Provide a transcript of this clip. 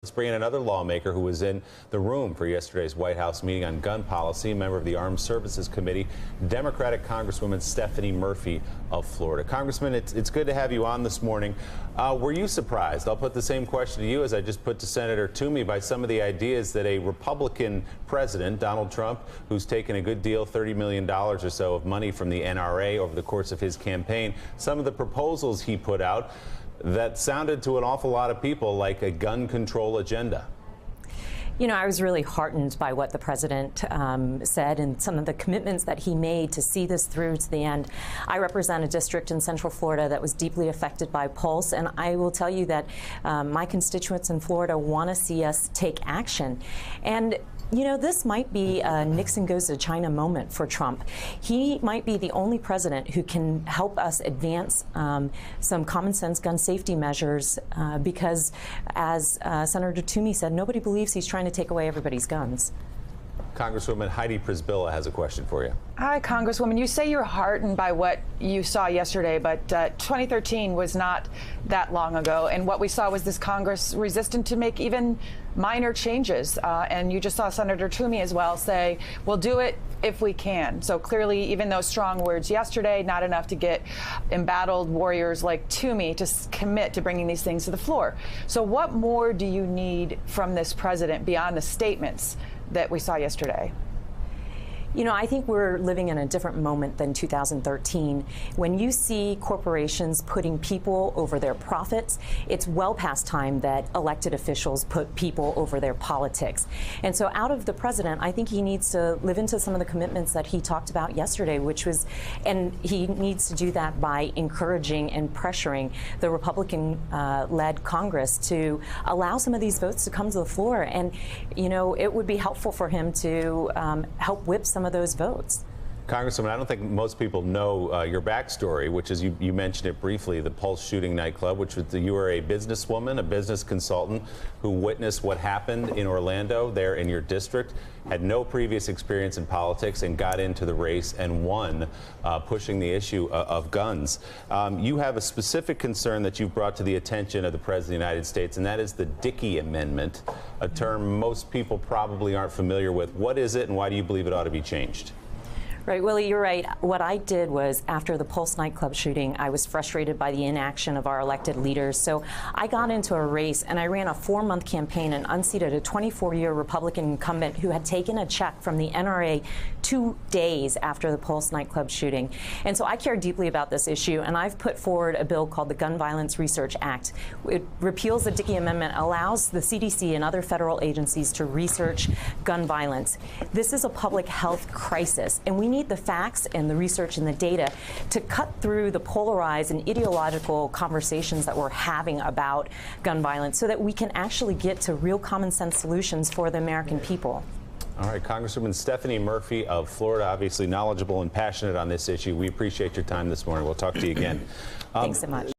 Let's bring in another lawmaker who was in the room for yesterday's White House meeting on gun policy, member of the Armed Services Committee, Democratic Congresswoman Stephanie Murphy of Florida. Congressman, it's good to have you on this morning. Were you surprised? I'll put the same question to you as I just put to Senator Toomey by some of the ideas that a Republican president, Donald Trump, who's taken a good deal, $30 million or so of money from the NRA over the course of his campaign, some of the proposals he put out that sounded to an awful lot of people like a gun control agenda. You know, I was really heartened by what the president said and some of the commitments that he made to see this through to the end. I represent a district in Central Florida that was deeply affected by Pulse, and I will tell you that my constituents in Florida want to see us take action. And you know, this might be a Nixon goes to China moment for Trump. He might be the only president who can help us advance some common sense gun safety measures because, as Senator Toomey said, nobody believes he's trying to take away everybody's guns. Congresswoman Heidi Prisbilla has a question for you. Hi, Congresswoman. You say you're heartened by what you saw yesterday, but 2013 was not that long ago, and what we saw was this Congress resistant to make even minor changes. And you just saw Senator Toomey as well say, we'll do it if we can. So clearly, even those strong words yesterday, not enough to get embattled warriors like Toomey to commit to bringing these things to the floor. So what more do you need from this president beyond the statements that we saw yesterday? You know, I think we're living in a different moment than 2013. When you see corporations putting people over their profits, it's well past time that elected officials put people over their politics. And so out of the president, I think he needs to live into some of the commitments that he talked about yesterday, which was, and he needs to do that by encouraging and pressuring the Republican-led Congress to allow some of these votes to come to the floor. And, you know, it would be helpful for him to help whip some of those votes. Congresswoman, I don't think most people know your backstory, which is you mentioned it briefly, the Pulse shooting nightclub, which was you were a businesswoman, a business consultant who witnessed what happened in Orlando there in your district, had no previous experience in politics and got into the race and won, pushing the issue of guns. You have a specific concern that you've brought to the attention of the President of the United States, and that is the Dickey Amendment, a term most people probably aren't familiar with. What is it, and why do you believe it ought to be changed? Right, Willie, you're right. What I did was, after the Pulse nightclub shooting, I was frustrated by the inaction of our elected leaders. So I got into a race, and I ran a 4-month campaign and unseated a 24-year Republican incumbent who had taken a check from the NRA 2 days after the Pulse nightclub shooting. And so I care deeply about this issue, and I've put forward a bill called the Gun Violence Research Act. It repeals the Dickey Amendment, allows the CDC and other federal agencies to research gun violence. This is a public health crisis, and we need the facts and the research and the data to cut through the polarized and ideological conversations that we're having about gun violence so that we can actually get to real common sense solutions for the American people. All right, Congresswoman Stephanie Murphy of Florida, obviously knowledgeable and passionate on this issue. We appreciate your time this morning. We'll talk to you again. Thanks so much.